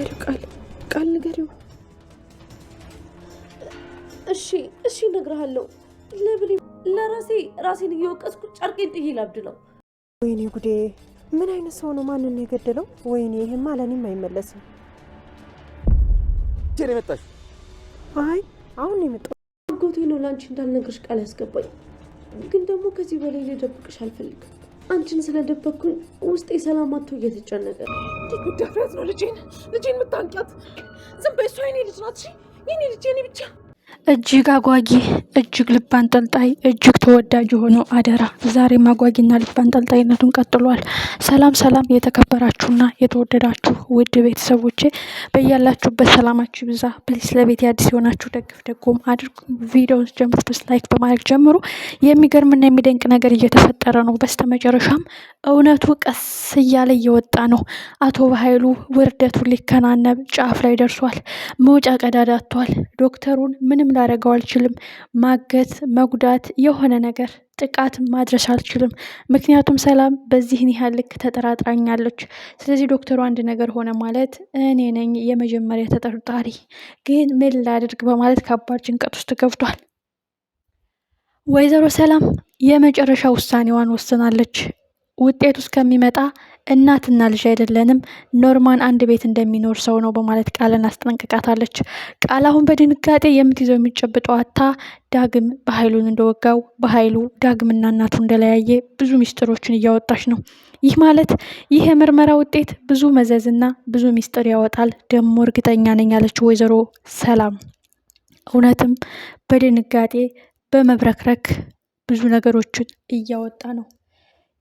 ንገሪው ቃል ንገሪው። እሺ እነግርሃለሁ። ራሴን እየወቀስኩ ጨርቄን ጥዬ ላብድ ነው። ወይኔ ጉዴ! ምን አይነት ሰው ነው? ማንን ነው የገደለው? ወይኔ ይሄማ ለእኔም አይመለስም። ጀኔ መጣሽ? አይ አሁን ነው የመጣው። አጎቴ ነው ለአንቺ እንዳልነግርሽ ቃል ያስገባኝ። ግን ደግሞ ከዚህ በላይ ልደብቅሽ አልፈልግም። አንቺን ስለደበቅኩኝ ውስጤ ሰላም አጥቶ እየተጨነቀ ነው። ጉዳት ነው። ልጄን የምታንቂያት ዝም በይ። እሷ የኔ ልጅ ናት። የኔ ልጅ የኔ ብቻ። እጅግ አጓጊ፣ እጅግ ልብ አንጠልጣይ፣ እጅግ ተወዳጅ የሆነው አደራ ዛሬም አጓጊና ልብ አንጠልጣይነቱን ቀጥሏል። ሰላም የተከበራችሁና የተወደዳችሁ ውድ ቤተሰቦቼ በያላችሁበት ሰላማችሁ ይብዛ። ፕሊስ ለቤት አዲስ የሆናችሁ ደጎም አድርጉ። ቪዲዮውን ጀምሩት፣ ላይክ በማድረግ ጀምሩ። የሚገርምና የሚደንቅ ነገር እየተፈጠረ ነው። በስተመጨረሻም እውነቱ ቀስ እያለ እየወጣ ነው። አቶ በኃይሉ ውርደቱ ሊከናነብ ጫፍ ላይ ደርሷል። መውጫ ቀዳዳ አጥቷል። ዶክተሩን ምንም ላደርገው አልችልም። ማገት፣ መጉዳት፣ የሆነ ነገር ጥቃት ማድረስ አልችልም። ምክንያቱም ሰላም በዚህን ያህል ልክ ተጠራጥራኛለች። ስለዚህ ዶክተሩ አንድ ነገር ሆነ ማለት እኔ ነኝ የመጀመሪያ ተጠርጣሪ። ግን ምን ላድርግ በማለት ከባድ ጭንቀት ውስጥ ገብቷል። ወይዘሮ ሰላም የመጨረሻ ውሳኔዋን ወስናለች። ውጤቱ እስከሚመጣ እናትና ልጅ አይደለንም፣ ኖርማን አንድ ቤት እንደሚኖር ሰው ነው በማለት ቃልን አስጠንቅቃታለች። ቃል አሁን በድንጋጤ የምትይዘው የሚጨብጠው አታ ዳግም በኃይሉን እንደወጋው በኃይሉ ዳግምና እናቱ እንደለያየ ብዙ ሚስጥሮችን እያወጣች ነው። ይህ ማለት ይህ የምርመራ ውጤት ብዙ መዘዝና ብዙ ሚስጥር ያወጣል ደግሞ እርግጠኛ ነኝ ያለችው ወይዘሮ ሰላም እውነትም በድንጋጤ በመብረክረክ ብዙ ነገሮችን እያወጣ ነው።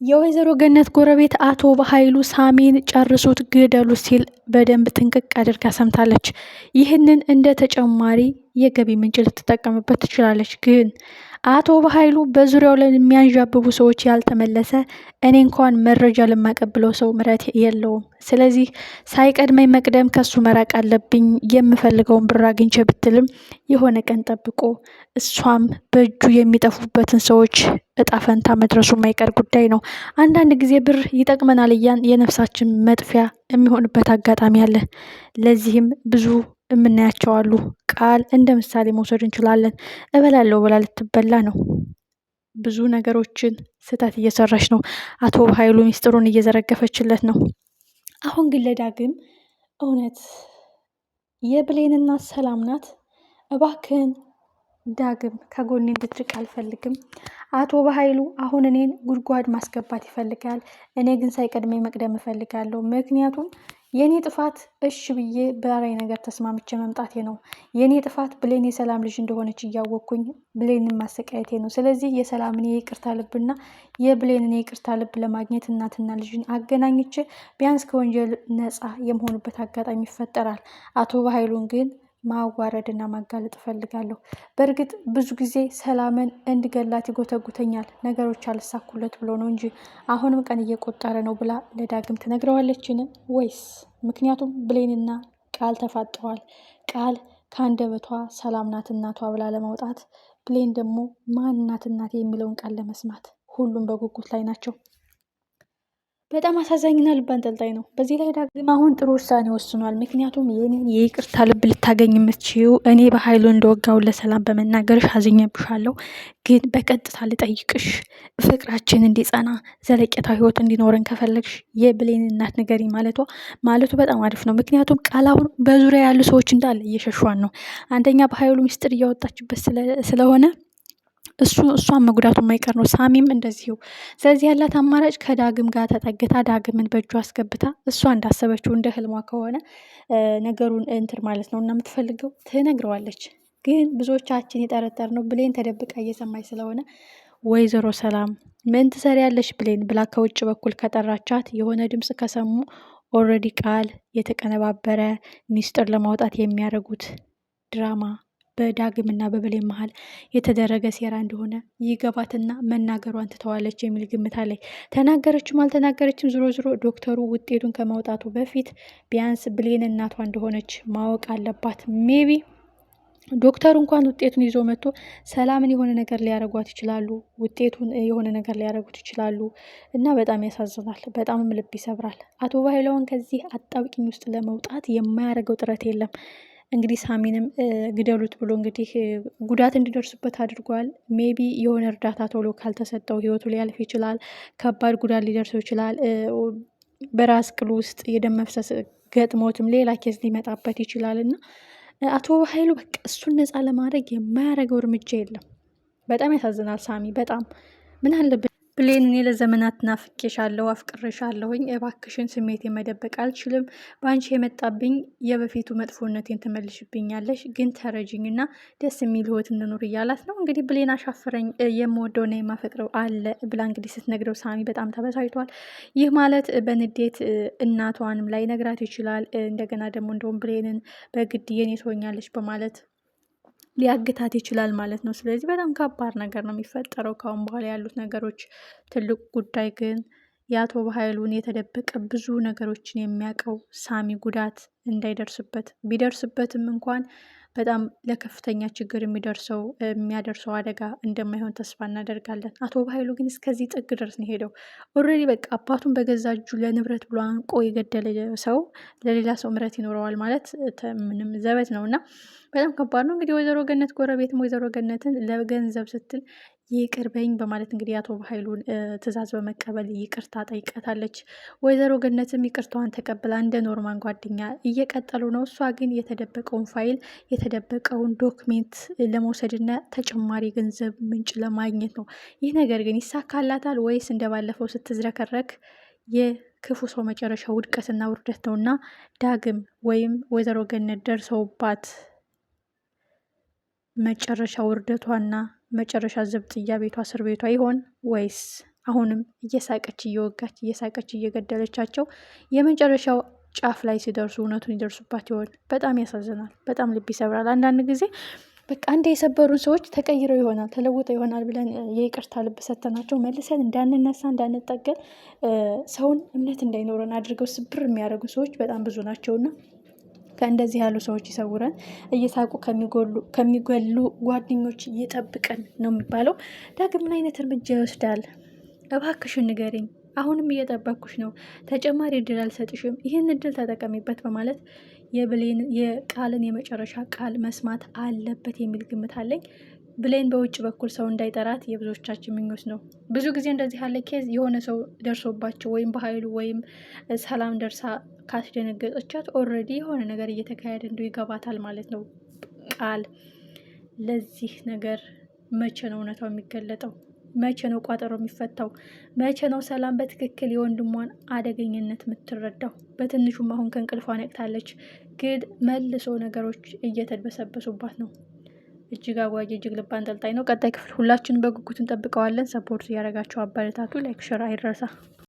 የወይዘሮ ገነት ጎረቤት አቶ በኃይሉ ሳሚን ጨርሱት ግደሉ ሲል በደንብ ጥንቅቅ አድርጋ ሰምታለች። ይህንን እንደ ተጨማሪ የገቢ ምንጭ ልትጠቀምበት ትችላለች። ግን አቶ በኃይሉ በዙሪያው ላይ የሚያንዣብቡ ሰዎች ያልተመለሰ እኔ እንኳን መረጃ ለማቀብለው ሰው ምረት የለውም። ስለዚህ ሳይቀድመኝ መቅደም ከሱ መራቅ አለብኝ። የምፈልገውን ብር አግኝቼ ብትልም የሆነ ቀን ጠብቆ እሷም በእጁ የሚጠፉበትን ሰዎች እጣ ፈንታ መድረሱ የማይቀር ጉዳይ ነው። አንዳንድ ጊዜ ብር ይጠቅመናል እያን የነፍሳችን መጥፊያ የሚሆንበት አጋጣሚ አለ። ለዚህም ብዙ የምናያቸው አሉ። ቃል እንደ ምሳሌ መውሰድ እንችላለን። እበላለሁ ብላ ልትበላ ነው። ብዙ ነገሮችን ስህተት እየሰራች ነው። አቶ በኃይሉ ሚስጥሩን እየዘረገፈችለት ነው። አሁን ግን ለዳግም እውነት የብሌንና ሰላም ናት? እባክህን ዳግም ከጎኔ እንድትርቅ አልፈልግም። አቶ በኃይሉ አሁን እኔን ጉድጓድ ማስገባት ይፈልጋል። እኔ ግን ሳይቀድመኝ መቅደም እፈልጋለሁ። ምክንያቱም የኔ ጥፋት እሺ ብዬ በራይ ነገር ተስማምቼ መምጣቴ ነው። የኔ ጥፋት ብሌን የሰላም ልጅ እንደሆነች እያወቅኩኝ ብሌንን ማሰቃየቴ ነው። ስለዚህ የሰላምን የይቅርታ ልብና የብሌንን የይቅርታ ልብ ለማግኘት እናትና ልጅን አገናኝቼ ቢያንስ ከወንጀል ነፃ የመሆኑበት አጋጣሚ ይፈጠራል። አቶ በኃይሉን ግን ማዋረድና ማጋለጥ እፈልጋለሁ። በእርግጥ ብዙ ጊዜ ሰላምን እንድገላት ይጎተጉተኛል፣ ነገሮች አልሳኩለት ብሎ ነው እንጂ አሁንም ቀን እየቆጠረ ነው ብላ ለዳግም ትነግረዋለችን ወይስ? ምክንያቱም ብሌንና ቃል ተፋጠዋል። ቃል ከአንደበቷ ሰላም ናት እናቷ ብላ ለማውጣት፣ ብሌን ደግሞ ማን ናት እናቴ የሚለውን ቃል ለመስማት ሁሉም በጉጉት ላይ ናቸው። በጣም አሳዛኝና ልብ አንጠልጣይ ነው። በዚህ ላይ ዳግም አሁን ጥሩ ውሳኔ ወስኗል። ምክንያቱም የኔን የይቅርታ ልብ ልታገኝ የምትችይው እኔ በኃይሉ እንደወጋውን ለሰላም በመናገርሽ አዝኜብሻለሁ። ግን በቀጥታ ልጠይቅሽ፣ ፍቅራችን እንዲጸና ዘለቄታ ህይወት እንዲኖረን ከፈለግሽ የብሌን እናት ንገሪኝ ማለቱ በጣም አሪፍ ነው። ምክንያቱም ቃል አሁን በዙሪያ ያሉ ሰዎች እንዳለ እየሸሿን ነው። አንደኛ በኃይሉ ሚስጥር እያወጣችበት ስለሆነ እሷን መጉዳቱ የማይቀር ነው። ሳሚም እንደዚሁ። ስለዚህ ያላት አማራጭ ከዳግም ጋር ተጠግታ ዳግምን በእጇ አስገብታ እሷ እንዳሰበችው እንደ ህልሟ ከሆነ ነገሩን እንትር ማለት ነው እና የምትፈልገው ትነግረዋለች። ግን ብዙዎቻችን የጠረጠር ነው ብሌን ተደብቃ እየሰማች ስለሆነ ወይዘሮ ሰላም ምን ትሰሪያለሽ ብሌን ብላ ከውጭ በኩል ከጠራቻት የሆነ ድምፅ ከሰሙ ኦልሬዲ ቃል የተቀነባበረ ሚስጥር ለማውጣት የሚያደርጉት ድራማ በዳግምና በብሌን መሀል የተደረገ ሴራ እንደሆነ ይገባትና መናገሯን ትተዋለች የሚል ግምት አለኝ። ተናገረችም አልተናገረችም ዞሮ ዶክተሩ ውጤቱን ከማውጣቱ በፊት ቢያንስ ብሌን እናቷ እንደሆነች ማወቅ አለባት። ሜቢ ዶክተሩ እንኳን ውጤቱን ይዞ መጥቶ ሰላምን የሆነ ነገር ሊያረጓት ይችላሉ፣ ውጤቱን የሆነ ነገር ሊያረጉት ይችላሉ። እና በጣም ያሳዝናል፣ በጣምም ልብ ይሰብራል። አቶ በኃይለውን ከዚህ አጣብቂኝ ውስጥ ለመውጣት የማያደርገው ጥረት የለም። እንግዲህ ሳሚንም ግደሉት ብሎ እንግዲህ ጉዳት እንዲደርስበት አድርጓል። ሜቢ የሆነ እርዳታ ቶሎ ካልተሰጠው ህይወቱ ሊያልፍ ይችላል፣ ከባድ ጉዳት ሊደርሰው ይችላል። በራስ ቅሉ ውስጥ የደም መፍሰስ ገጥሞትም ሌላ ኬዝ ሊመጣበት ይችላል እና አቶ በኃይሉ በቃ እሱን ነፃ ለማድረግ የማያደርገው እርምጃ የለም። በጣም ያሳዝናል ሳሚ። በጣም ምን አለበት ብሌን፣ እኔ ለዘመናት ናፍቄሻለሁ፣ አፍቅሬሻለሁኝ። እባክሽን ስሜት መደበቅ አልችልም። በአንቺ የመጣብኝ የበፊቱ መጥፎነቴን ትመልሽብኛለሽ፣ ግን ተረጅኝና ደስ የሚል ህይወት እንኖር እያላት ነው እንግዲህ። ብሌን አሻፈረኝ፣ የምወደውና የማፈቅረው አለ ብላ እንግዲህ ስትነግረው ሳሚ በጣም ተበሳጭቷል። ይህ ማለት በንዴት እናቷንም ላይ ነግራት ይችላል። እንደገና ደግሞ እንደውም ብሌንን በግድ የኔ ትሆኛለች በማለት ሊያግታት ይችላል ማለት ነው። ስለዚህ በጣም ከባድ ነገር ነው የሚፈጠረው ካሁን በኋላ ያሉት ነገሮች። ትልቁ ጉዳይ ግን የአቶ በኃይሉን የተደበቀ ብዙ ነገሮችን የሚያውቀው ሳሚ ጉዳት እንዳይደርስበት፣ ቢደርስበትም እንኳን በጣም ለከፍተኛ ችግር የሚያደርሰው አደጋ እንደማይሆን ተስፋ እናደርጋለን። አቶ በኃይሉ ግን እስከዚህ ጥግ ድረስ ነው ሄደው። ኦልሬዲ በቃ አባቱን በገዛ እጁ ለንብረት ብሎ አንቆ የገደለ ሰው ለሌላ ሰው ምረት ይኖረዋል ማለት ምንም ዘበት ነው እና በጣም ከባድ ነው። እንግዲህ ወይዘሮ ገነት ጎረቤትም ወይዘሮ ገነትን ለገንዘብ ስትል ይቅር በይኝ በማለት እንግዲህ አቶ በኃይሉን ትዕዛዝ በመቀበል ይቅርታ ጠይቀታለች። ወይዘሮ ገነትም ይቅርታዋን ተቀብላ እንደ ኖርማን ጓደኛ እየቀጠሉ ነው። እሷ ግን የተደበቀውን ፋይል የተደበቀውን ዶክሜንት ለመውሰድና ተጨማሪ ገንዘብ ምንጭ ለማግኘት ነው። ይህ ነገር ግን ይሳካላታል ወይስ እንደባለፈው ስትዝረከረክ የክፉ ሰው መጨረሻ ውድቀትና ውርደት ነውና ዳግም ወይም ወይዘሮ ገነት ደርሰውባት መጨረሻ ውርደቷና መጨረሻ ዘብጥያ ቤቷ እስር ቤቷ ይሆን ወይስ አሁንም እየሳቀች እየወጋች እየሳቀች እየገደለቻቸው የመጨረሻው ጫፍ ላይ ሲደርሱ እውነቱን ይደርሱባት ይሆን? በጣም ያሳዝናል። በጣም ልብ ይሰብራል። አንዳንድ ጊዜ በቃ አንድ የሰበሩን ሰዎች ተቀይረው ይሆናል ተለውጠው ይሆናል ብለን የይቅርታ ልብ ሰተናቸው መልሰን እንዳንነሳ እንዳንጠገን ሰውን እምነት እንዳይኖረን አድርገው ስብር የሚያደርጉ ሰዎች በጣም ብዙ ናቸውና ከእንደዚህ ያሉ ሰዎች ይሰውረን። እየሳቁ ከሚገሉ ጓደኞች እየጠብቀን ነው የሚባለው። ዳግም ምን አይነት እርምጃ ይወስዳል? እባክሽን ንገሪኝ። አሁንም እየጠበኩሽ ነው። ተጨማሪ እድል አልሰጥሽም። ይህን እድል ተጠቀሚበት በማለት የብሌን የቃልን የመጨረሻ ቃል መስማት አለበት የሚል ግምት አለኝ። ብሌን በውጭ በኩል ሰው እንዳይጠራት የብዙዎቻችን ምኞት ነው። ብዙ ጊዜ እንደዚህ ያለ ኬዝ የሆነ ሰው ደርሶባቸው ወይም በኃይሉ ወይም ሰላም ደርሳ ካስደነገጠቻት ኦልሬዲ የሆነ ነገር እየተካሄደ እንደ ይገባታል ማለት ነው። ቃል ለዚህ ነገር መቼ ነው እውነታው የሚገለጠው? መቼ ነው ቋጠሮ የሚፈታው? መቼ ነው ሰላም በትክክል የወንድሟን አደገኝነት የምትረዳው? በትንሹም አሁን ከእንቅልፏ ነቅታለች፣ ግን መልሶ ነገሮች እየተድበሰበሱባት ነው። እጅግ አጓጊ እጅግ ልብ አንጠልጣይ ነው። ቀጣይ ክፍል ሁላችንም በጉጉት እንጠብቀዋለን። ሰፖርት እያደረጋችሁ አበረታቱ። ላይክ ሸር አይረሳ።